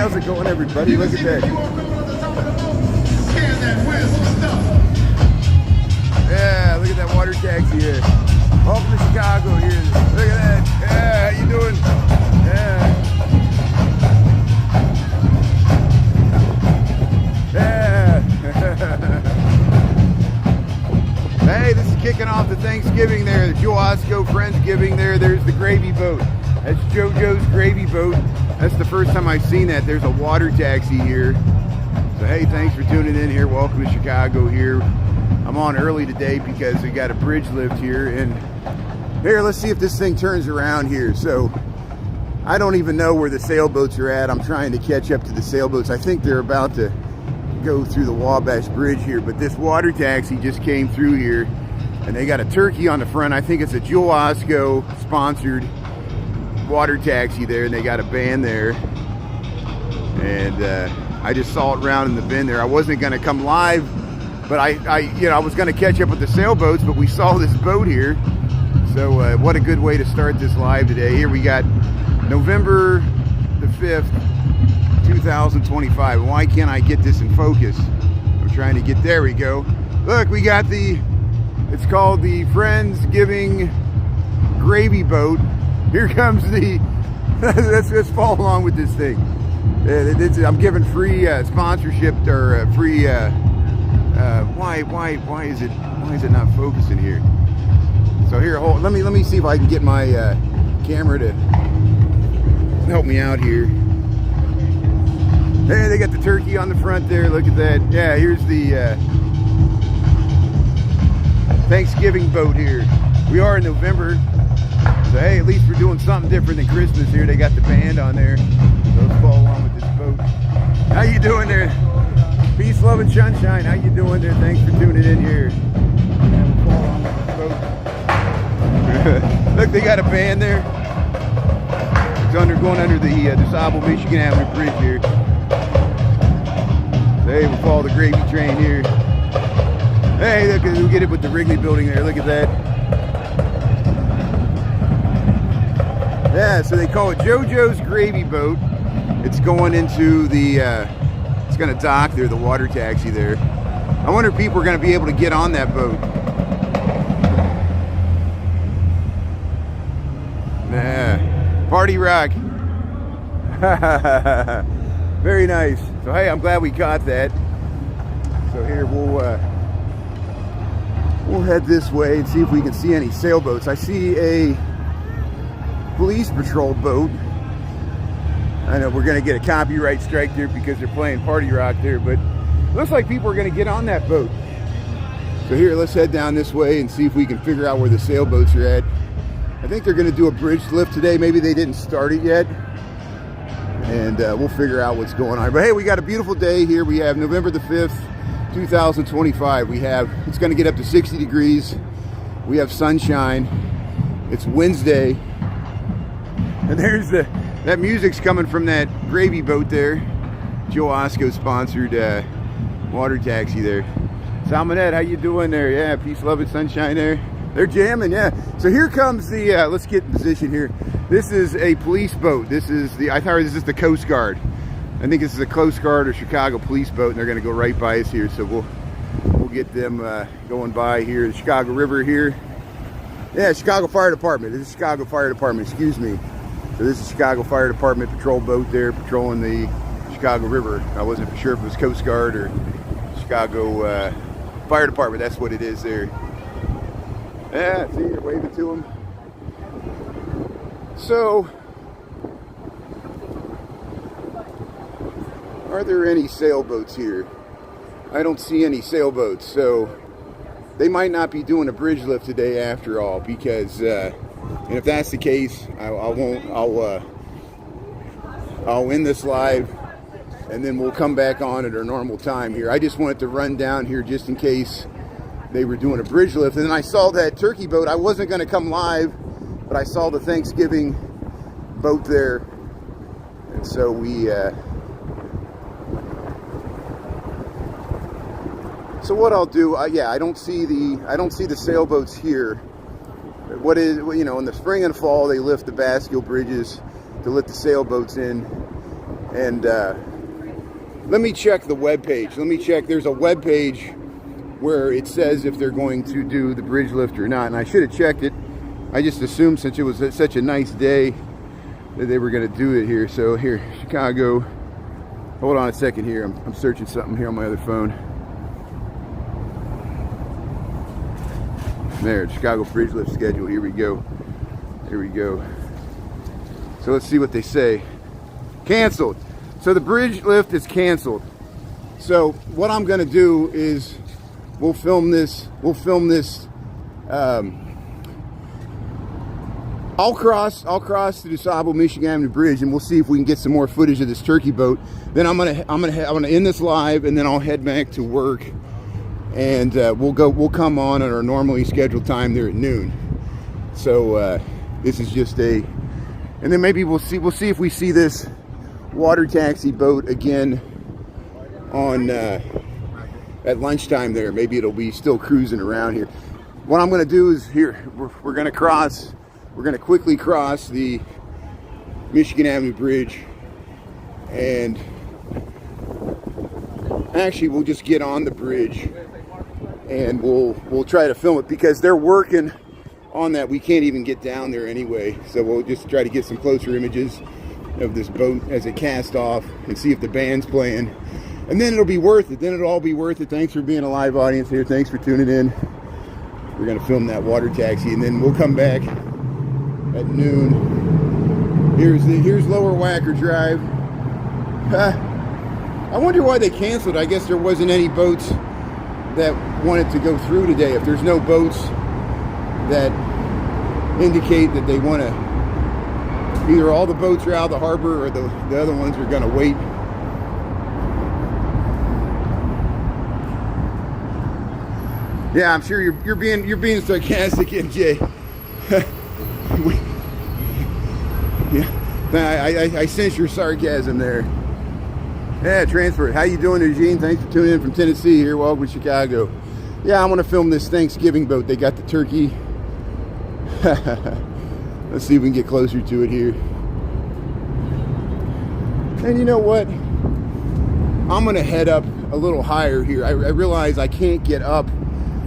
how's it going, everybody? Look at that. Yeah, look at that water taxi here. Welcome to Chicago here. Look at that. Yeah, how you doing? Yeah. Hey, this is kicking off the Thanksgiving there, the JoJo's Friendsgiving there. There's the gravy boat. That's JoJo's gravy boat. That's the first time I've seen that. There's a water taxi here. So hey, thanks for tuning in here. Welcome to Chicago here. I'm on early today because we got a bridge lift here. And here, let's see if this thing turns around here. So I don't even know where the sailboats are at. I'm trying to catch up to the sailboats. I think they're about to go through the Wabash Bridge here, but this water taxi just came through here and they got a turkey on the front. I think it's a JoJo's sponsored water taxi there, and they got a band there. And I just saw it around in the bend there. I wasn't going to come live, but I was going to catch up with the sailboats, but we saw this boat here. So what a good way to start this live today. Here we got November the 5th, 2025. Why can't I get this in focus? I'm trying to get, there we go. Look, we got it's called the Friendsgiving gravy boat. Here comes the, let's follow along with this thing. I'm giving free sponsorship or free, why is it not focusing here? So here, let me see if I can get my camera to help me out here. Hey, they got the turkey on the front there. Look at that. Yeah, here's the Thanksgiving boat here. We are in November, so hey, at least we're doing something different than Christmas here. They got the band on there. So let's follow along with this boat. How you doing there? Peace, love, and sunshine. How you doing there? Thanks for tuning in here. And we'll follow along with this boat. Look, they got a band there. It's going under the DeSable, Michigan Avenue Bridge here. Hey, we'll follow the gravy train here. Hey, look, we'll get it with the Wrigley building there. Look at that. Yeah, so they call it JoJo's gravy boat. It's going into the, it's going to dock there, the water taxi there. I wonder if people are going to be able to get on that boat. Yeah, party rock. Very nice. So hey, I'm glad we caught that. So here we'll head this way and see if we can see any sailboats. I see a police patrol boat. I know we're gonna get a copyright strike there because they're playing party rock there, but looks like people are gonna get on that boat. So here, let's head down this way and see if we can figure out where the sailboats are at. I think they're gonna do a bridge lift today. Maybe they didn't start it yet. And we'll figure out what's going on. But hey, we got a beautiful day here. We have November the 5th, 2025. It's going to get up to 60 degrees. We have sunshine. It's Wednesday. And there's that music's coming from that gravy boat there. JoJo's sponsored water taxi there. Salmonette, how you doing there? Yeah, peace, love, and sunshine there. They're jamming, yeah. So here comes the, let's get in position here. This is a police boat. I thought this is the Coast Guard. I think this is a Coast Guard or Chicago police boat, and they're gonna go right by us here. So we'll get them going by here. The Chicago River here. Yeah, Chicago Fire Department. This is Chicago Fire Department, excuse me. So this is Chicago Fire Department patrol boat there, patrolling the Chicago River. I wasn't sure if it was Coast Guard or Chicago Fire Department. That's what it is there. Yeah, see, you're waving to them. So, are there any sailboats here? I don't see any sailboats, so they might not be doing a bridge lift today after all, because and if that's the case, I'll end this live and then we'll come back on at our normal time here. I just wanted to run down here just in case they were doing a bridge lift. And then I saw that turkey boat. I wasn't going to come live, but I saw the Thanksgiving boat there, and so so what I'll do, yeah, I don't see the sailboats here. What is, in the spring and fall they lift the bascule bridges to let the sailboats in, And let me check the web page. Let me check. There's a web page where it says if they're going to do the bridge lift or not. And I should have checked it. I just assumed since it was such a nice day that they were going to do it here. So here, Chicago. Hold on a second here. I'm searching something here on my other phone. There, Chicago bridge lift schedule. Here we go. Here we go. So let's see what they say. Canceled. So the bridge lift is canceled. So what I'm going to do is we'll film this. I'll cross the DuSable Michigan Avenue Bridge, and we'll see if we can get some more footage of this turkey boat. Then I'm gonna end this live, and then I'll head back to work, and we'll come on at our normally scheduled time there at noon. So this is just and then maybe we'll see if we see this water taxi boat again on at lunchtime there. Maybe it'll be still cruising around here. What I'm gonna do is here we're gonna cross. We're going to quickly cross the Michigan Avenue Bridge, and actually we'll just get on the bridge and we'll try to film it because they're working on that. We can't even get down there anyway, so we'll just try to get some closer images of this boat as it casts off and see if the band's playing, and then it'll be worth it. Then it'll all be worth it. Thanks for being a live audience here. Thanks for tuning in. We're going to film that water taxi, and then we'll come back at noon. Here's Lower Wacker Drive. I wonder why they canceled. I guess there wasn't any boats that wanted to go through today. If there's no boats that indicate that they want to, either all the boats are out of the harbor or the other ones are going to wait. Yeah, I'm sure you're being sarcastic, MJ. Yeah, I sense your sarcasm there. Yeah, transfer. How you doing, Eugene? Thanks for tuning in from Tennessee here. Welcome to Chicago. Yeah, I'm going to film this Thanksgiving boat. They got the turkey. Let's see if we can get closer to it here. And you know what? I'm going to head up a little higher here. I realize I can't get up.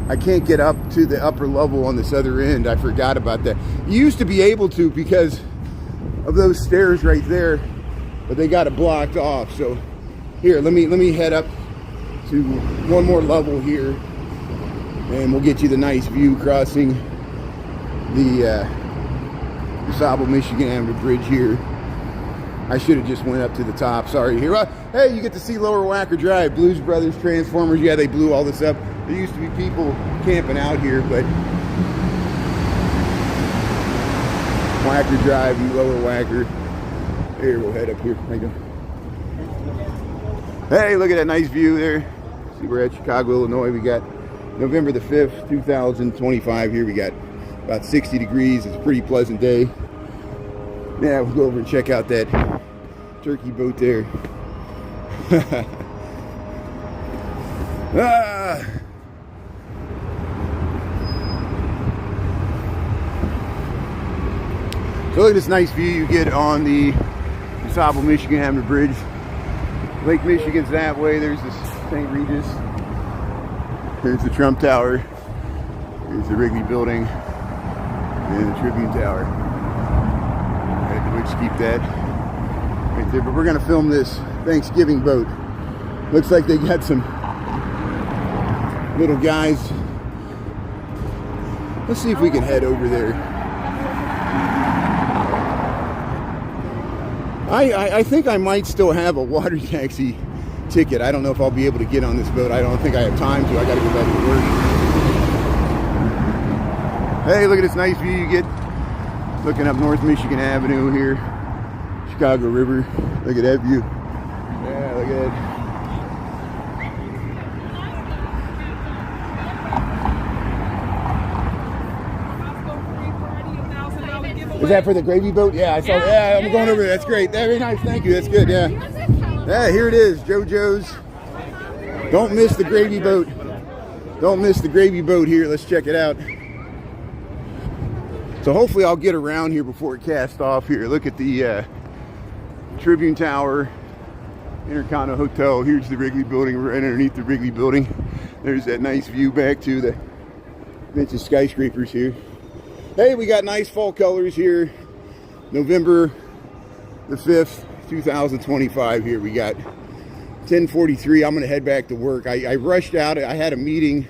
I can't get up to the upper level on this other end. I forgot about that. You used to be able to because of those stairs right there, but they got it blocked off. So here, let me head up to one more level here, and we'll get you the nice view crossing the DuSable Michigan Avenue Bridge here. I should have just went up to the top. Sorry. Here, hey, you get to see Lower Wacker Drive, Blues Brothers, Transformers. Yeah, they blew all this up. There used to be people camping out here, but Wacker Drive and Lower Wacker. Here, we'll head up here. How you doing? Hey, look at that nice view there. See, we're at Chicago, Illinois. We got November the 5th, 2025 here. We got about 60 degrees. It's a pretty pleasant day. Yeah, we'll go over and check out that turkey boat there. So look at this nice view you get on the DuSable Michigan Avenue Bridge. Lake Michigan's that way. There's this St. Regis. There's the Trump Tower. There's the Wrigley Building. And the Tribune Tower. Let's keep that right there. But we're going to film this Thanksgiving boat. Looks like they got some little guys. Let's see if we can head over there. I think I might still have a water taxi ticket. I don't know if I'll be able to get on this boat. I don't think I have time to. I got to go back to work. Hey, look at this nice view you get looking up North Michigan Avenue here. Chicago River. Look at that view. Yeah, look at that. Is that for the gravy boat? Yeah, I saw. Yeah, I'm going over there. That's great. Very nice. Thank you. That's good. Yeah. Yeah, here it is. JoJo's. Don't miss the gravy boat. Don't miss the gravy boat here. Let's check it out. So hopefully I'll get around here before it casts off here. Look at the Tribune Tower. Intercontinental Hotel. Here's the Wrigley Building, right underneath the Wrigley Building. There's that nice view back to the bunch of skyscrapers here. Hey, we got nice fall colors here. November the 5th, 2025 here. We got 10:43. I'm going to head back to work. I rushed out. I had a meeting.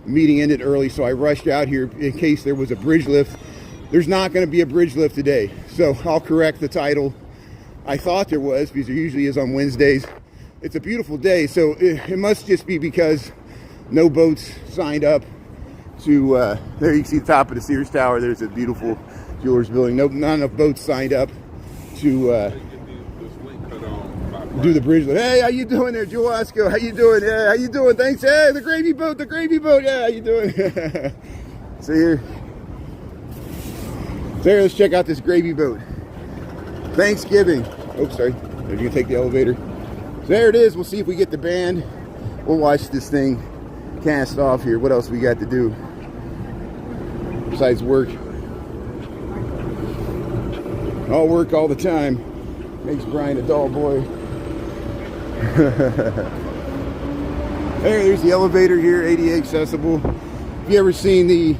The meeting ended early, so I rushed out here in case there was a bridge lift. There's not going to be a bridge lift today, so I'll correct the title. I thought there was, because there usually is on Wednesdays. It's a beautiful day, so it must just be because no boats signed up to, there you can see the top of the Sears Tower. There's a beautiful jewelers building. Not enough boats signed up to do the bridge lift. Hey, how you doing there, Joe Osco? How you doing? Yeah, how you doing? Thanks. Hey, the gravy boat. Yeah, how you doing? So here, let's check out this gravy boat. Thanksgiving. Oh, sorry. Are you gonna take the elevator? So there it is. We'll see if we get the band. We'll watch this thing cast off here. What else we got to do besides work? All work all the time makes Brian a dull boy. There's the elevator here, ADA accessible. If you ever seen The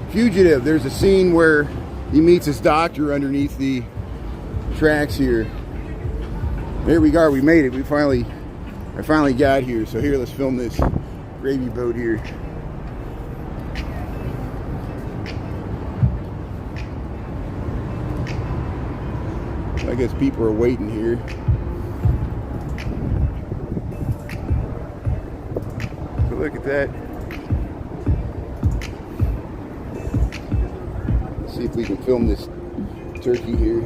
Fugitive, there's a scene where he meets his doctor underneath the tracks here. There we are. We made it. I finally got here. So here, let's film this gravy boat here. I guess people are waiting here. So look at that. Let's see if we can film this turkey here.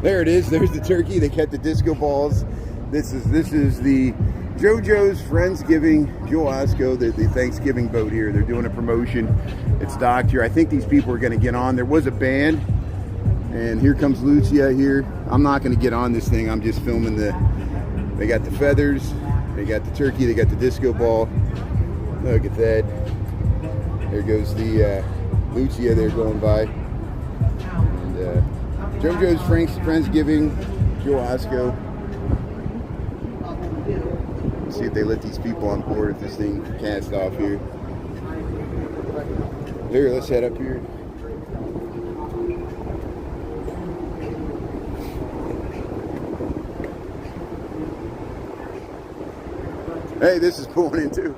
There it is. There's the turkey. They cut the disco balls. This is the JoJo's Friendsgiving, Joe Osco, the Thanksgiving boat here. They're doing a promotion. It's docked here. I think these people are going to get on. There was a band, and here comes Lucia here. I'm not going to get on this thing. I'm just filming they got the feathers, they got the turkey, they got the disco ball. Look at that. There goes the Lucia there going by. And JoJo's Friendsgiving, Joe Osco. Let's see if they let these people on board if this thing cast off here. Here, let's head up here. Hey, this is pulling in too.